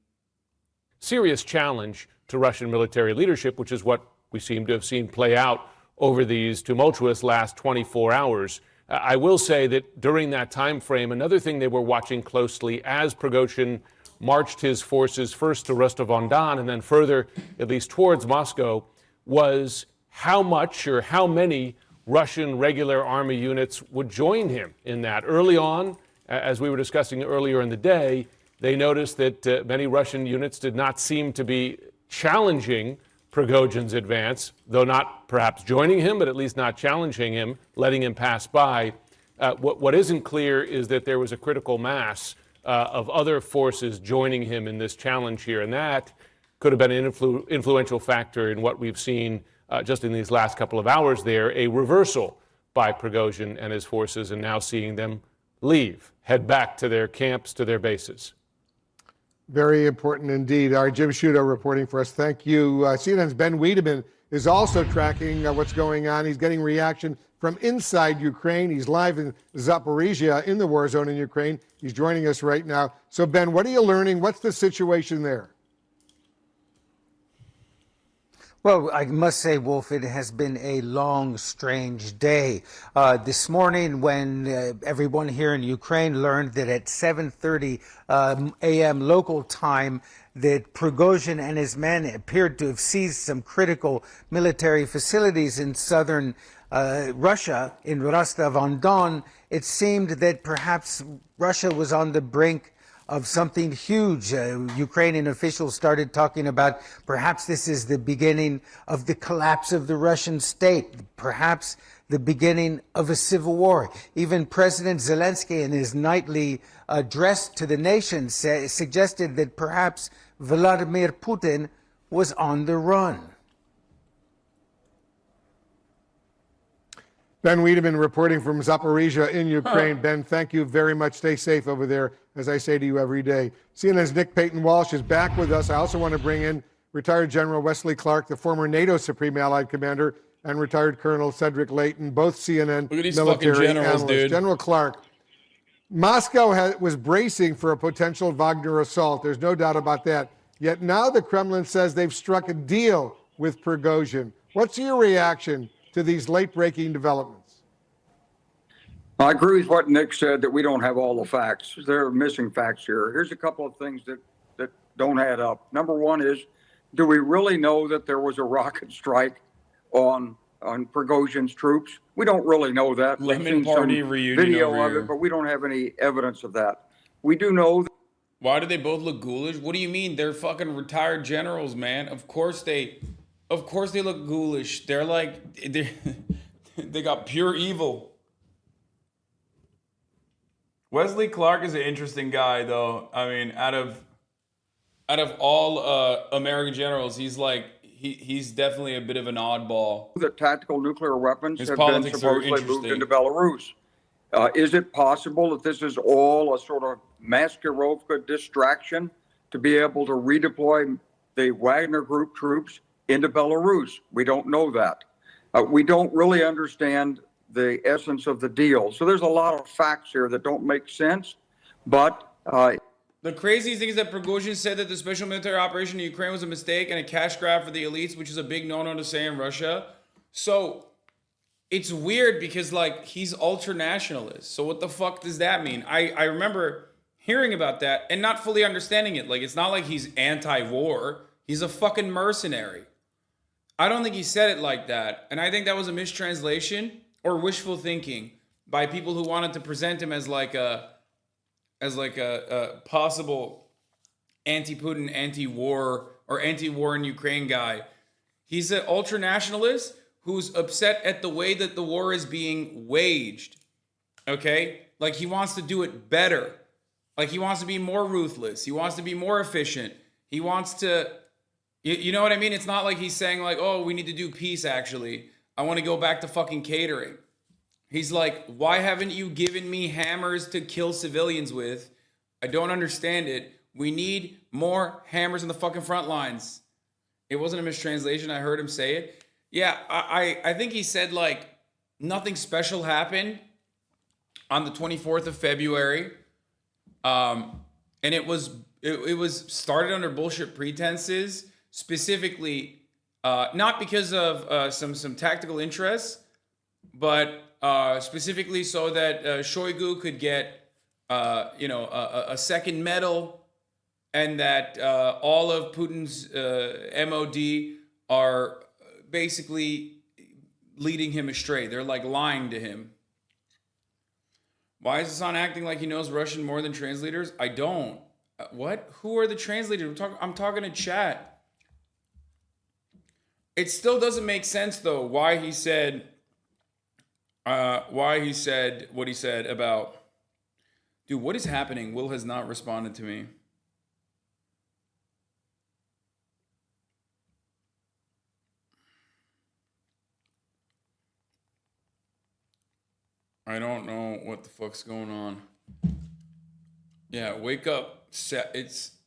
Serious challenge to Russian military leadership, which is what we seem to have seen play out over these tumultuous last 24 hours. I will say that during that time frame, another thing they were watching closely as Prigozhin marched his forces first to Rostov-on-Don and then further, at least towards Moscow, was how much or how many Russian regular army units would join him in that. Early on, as we were discussing earlier in the day, they noticed that many Russian units did not seem to be challenging Prigozhin's advance, though not perhaps joining him, but at least not challenging him, letting him pass by. What isn't clear is that there was a critical mass of other forces joining him in this challenge here, and that could have been an influential factor in what we've seen just in these last couple of hours there, a reversal by Prigozhin and his forces, and now seeing them leave, head back to their camps, to their bases. Very important indeed. Our Jim Sciutto reporting for us. Thank you. CNN's Ben Wiedemann is also tracking what's going on. He's getting reaction from inside Ukraine. He's live in Zaporizhia in the war zone in Ukraine. He's joining us right now. So, Ben, what are you learning? What's the situation there? Well, I must say, Wolf, it has been a long, strange day. This morning, when everyone here in Ukraine learned that at 7:30 a.m. local time, that Prigozhin and his men appeared to have seized some critical military facilities in southern Russia, in Rostov-on-Don, it seemed that perhaps Russia was on the brink of something huge. Ukrainian officials started talking about perhaps this is the beginning of the collapse of the Russian state, perhaps the beginning of a civil war. Even President Zelensky, in his nightly address to the nation, suggested that perhaps Vladimir Putin was on the run. Ben Wiedemann reporting from Zaporizhia in Ukraine. Ben, thank you very much. Stay safe over there, as I say to you every day. CNN's Nick Payton Walsh is back with us. I also want to bring in retired General Wesley Clark, the former NATO Supreme Allied Commander, and retired Colonel Cedric Layton, both CNN Look at these military fucking generals, analysts. dude. General Clark, Moscow was bracing for a potential Wagner assault. There's no doubt about that. Yet now the Kremlin says they've struck a deal with Prigozhin. What's your reaction to these late-breaking developments? I agree with what Nick said, that we don't have all the facts. There are missing facts here. Here's a couple of things that don't add up. Number one is, do we really know that there was a rocket strike on Prigozhin's troops? We don't really know that. Lemon party reunion video over of here. it, but we don't have any evidence of that. We do know that. Why do they both look ghoulish? What do you mean? They're fucking retired generals, man. Of course they look ghoulish. They're like, they got pure evil. Wesley Clark is an interesting guy, though. I mean, out of all American generals, he's like, he's definitely a bit of an oddball. That tactical nuclear weapons His have been politics are supposedly moved interesting. into Belarus. Is it possible that this is all a sort of Maskirovka distraction to be able to redeploy the Wagner Group troops into Belarus? We don't know that. We don't really understand the essence of the deal. So there's a lot of facts here that don't make sense, but the craziest thing is that Prigozhin said that the special military operation in Ukraine was a mistake and a cash grab for the elites, which is a big no-no to say in Russia. So it's weird because, like, he's ultra-nationalist. So what the fuck does that mean? I remember hearing about that and not fully understanding it. Like, it's not like he's anti-war. He's a fucking mercenary. I don't think he said it like that. And I think that was a mistranslation or wishful thinking by people who wanted to present him as like a possible anti-Putin, anti-war, or anti-war in Ukraine guy. He's an ultra-nationalist who's upset at the way that the war is being waged. Okay? Like, he wants to do it better. Like, he wants to be more ruthless. He wants to be more efficient. He wants to, you know what I mean? It's not like he's saying like, oh, we need to do peace actually. I want to go back to fucking catering. He's like, why haven't you given me hammers to kill civilians with? I don't understand it. We need more hammers in the fucking front lines. It wasn't a mistranslation. I heard him say it. Yeah, I think he said like nothing special happened on the 24th of February. And it was started under bullshit pretenses. Specifically, not because of some tactical interests, but specifically so that Shoigu could get a second medal, and that all of Putin's MOD are basically leading him astray. They're like lying to him. Why is Hasan acting like he knows Russian more than translators? I don't. What? Who are the translators? I'm talking to chat. It still doesn't make sense though why he said what he said about. Dude, what is happening? Will has not responded to me. I don't know what the fuck's going on. Yeah, wake up.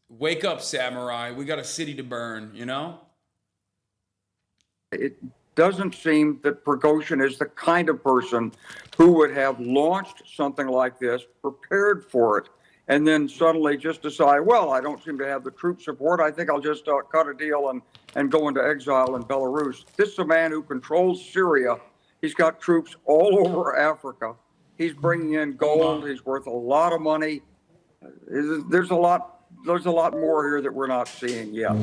Wake up, samurai. We got a city to burn, you know? It doesn't seem that Prigozhin is the kind of person who would have launched something like this, prepared for it, and then suddenly just decide, well, I don't seem to have the troop support. I think I'll just cut a deal and go into exile in Belarus. This is a man who controls Syria. He's got troops all over Africa. He's bringing in gold. He's worth a lot of money. There's a lot more here that we're not seeing yet.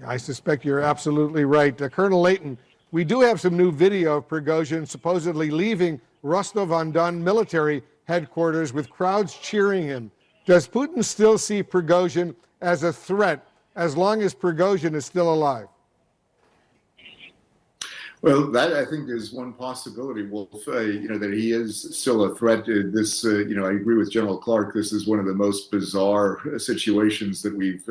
I suspect you're absolutely right. Colonel Layton, we do have some new video of Prigozhin supposedly leaving Rostov-on-Don military headquarters with crowds cheering him. Does Putin still see Prigozhin as a threat as long as Prigozhin is still alive? Well, that I think is one possibility, Wolf. That he is still a threat. I agree with General Clark. This is one of the most bizarre situations that we've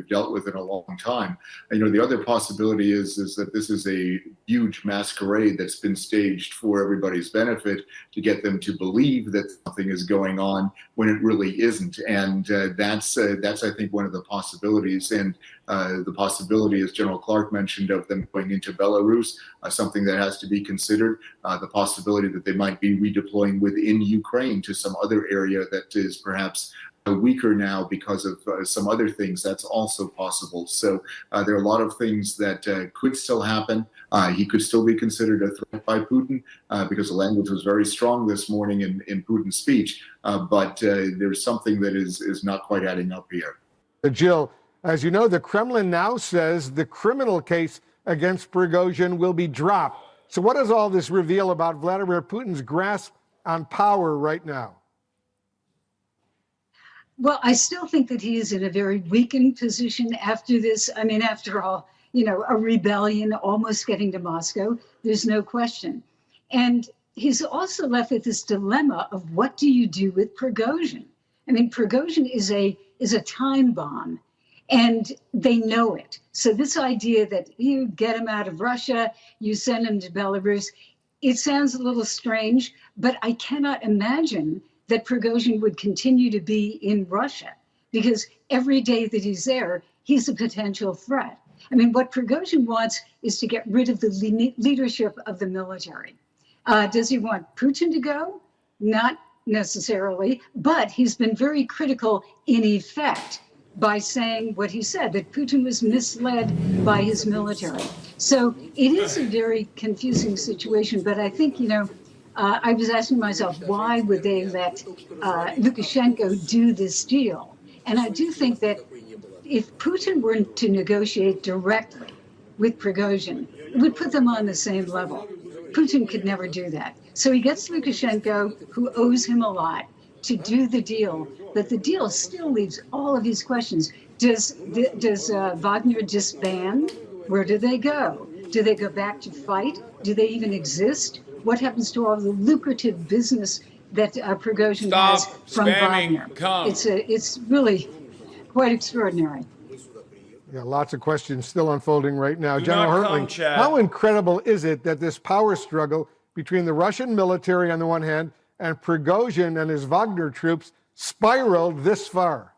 dealt with in a long time. The other possibility is that this is a huge masquerade that's been staged for everybody's benefit to get them to believe that something is going on when it really isn't. And that's I think one of the possibilities. And the possibility, as General Clark mentioned, of them going into Belarus. Something that has to be considered, the possibility that they might be redeploying within Ukraine to some other area that is perhaps weaker now because of some other things. That's also possible. So there are a lot of things that could still happen. He could still be considered a threat by Putin because the language was very strong this morning in Putin's speech. But there's something that is not quite adding up here. Jill, as you know, the Kremlin now says the criminal case against Prigozhin will be dropped. So what does all this reveal about Vladimir Putin's grasp on power right now? Well, I still think that he is in a very weakened position after this. I mean, after all, a rebellion almost getting to Moscow, there's no question. And he's also left with this dilemma of what do you do with Prigozhin? I mean, Prigozhin is a time bomb. And they know it. So this idea that you get him out of Russia, you send him to Belarus, it sounds a little strange, but I cannot imagine that Prigozhin would continue to be in Russia because every day that he's there, he's a potential threat. I mean, what Prigozhin wants is to get rid of the leadership of the military. Does he want Putin to go? Not necessarily, but he's been very critical in effect by saying what he said, that Putin was misled by his military. So it is a very confusing situation, but I think, I was asking myself, why would they let Lukashenko do this deal? And I do think that if Putin were to negotiate directly with Prigozhin, it would put them on the same level. Putin could never do that. So he gets Lukashenko, who owes him a lot, to do the deal, but the deal still leaves all of these questions. Does Wagner disband? Where do they go? Do they go back to fight? Do they even exist? What happens to all the lucrative business that Prigozhin has from Wagner? It's really quite extraordinary. Yeah, lots of questions still unfolding right now. General Hertling, how incredible is it that this power struggle between the Russian military on the one hand and Prigozhin and his Wagner troops spiraled this far?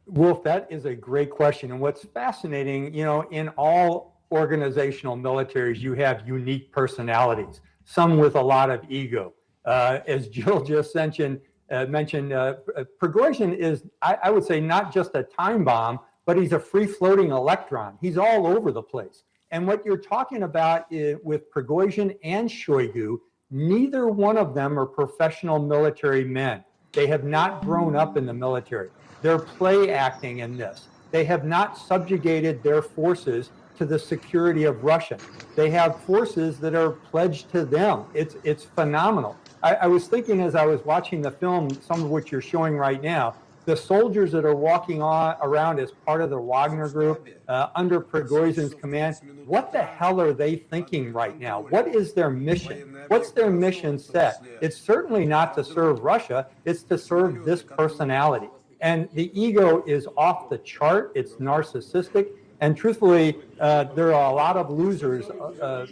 Wolf, that is a great question. And what's fascinating, in all organizational militaries, you have unique personalities, some with a lot of ego. As Jill just mentioned, Prigozhin is, I would say, not just a time bomb, but he's a free-floating electron. He's all over the place. And what you're talking about is, with Prigozhin and Shoigu, neither one of them are professional military men. They have not grown up in the military. They're play acting in this. They have not subjugated their forces to the security of Russia. They have forces that are pledged to them. It's phenomenal. I was thinking as I was watching the film, some of which you're showing right now, the soldiers that are walking around as part of the Wagner group under Prigozhin's command, what the hell are they thinking right now? What is their mission? What's their mission set? It's certainly not to serve Russia. It's to serve this personality. And the ego is off the chart. It's narcissistic. And truthfully, there are a lot of losers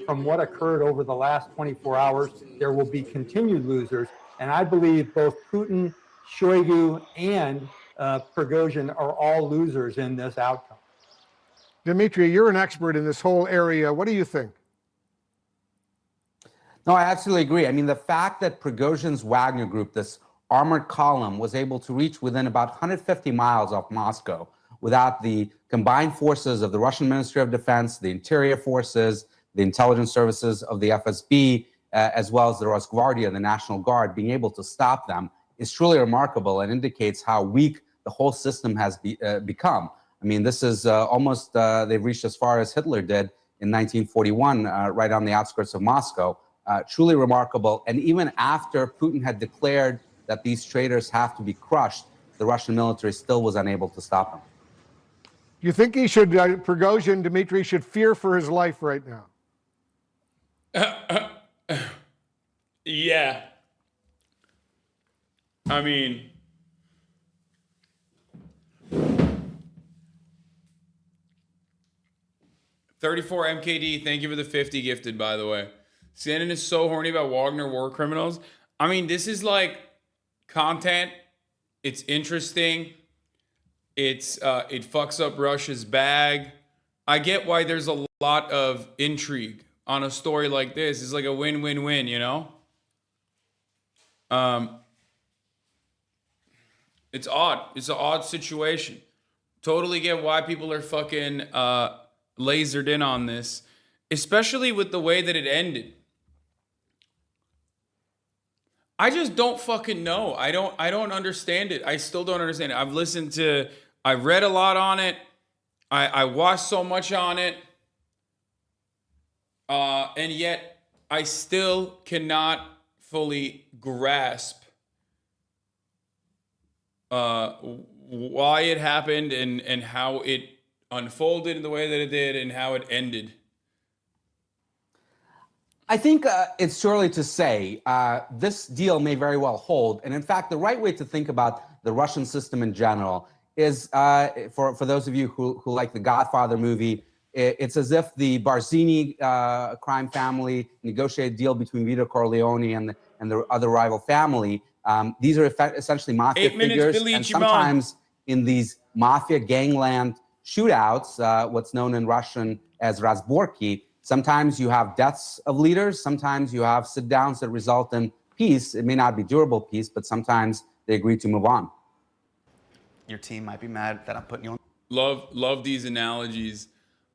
from what occurred over the last 24 hours. There will be continued losers. And I believe both Putin, Shoigu, and Prigozhin are all losers in this outcome. Dmitry, you're an expert in this whole area. What do you think? No, I absolutely agree. I mean, the fact that Prigozhin's Wagner group, this armored column, was able to reach within about 150 miles of Moscow without the combined forces of the Russian Ministry of Defense, the Interior Forces, the intelligence services of the FSB, as well as the Rosgvardia, the National Guard, being able to stop them is truly remarkable and indicates how weak the whole system has become. I mean, this is almost, they've reached as far as Hitler did in 1941, right on the outskirts of Moscow. Truly remarkable. And even after Putin had declared that these traitors have to be crushed, the Russian military still was unable to stop them. You think he should, Prigozhin, Dmitry, should fear for his life right now? Yeah. I mean, $34 MKD, thank you for the 50 gifted, by the way. CNN is so horny about Wagner war criminals. I mean, this is like content. It's interesting. It fucks up Russia's bag. I get why there's a lot of intrigue on a story like this. It's like a win-win-win, you know? It's odd. It's an odd situation. Totally get why people are fucking lasered in on this, especially with the way that it ended. I just don't fucking know. I don't understand it. I still don't understand it. I read a lot on it. I watched so much on it. And yet I still cannot fully grasp why it happened and how it unfolded in the way that it did and how it ended. I think it's too early to say. This deal may very well hold. And in fact, the right way to think about the Russian system in general is, for those of you who like the Godfather movie, it's as if the Barzini crime family negotiated a deal between Vito Corleone and the other rival family. These are essentially mafia figures. And sometimes in these mafia gangland shootouts, what's known in Russian as Razborki, sometimes you have deaths of leaders. Sometimes you have sit-downs that result in peace. It may not be durable peace, but sometimes they agree to move on. Your team might be mad that I'm putting you on. Love these analogies.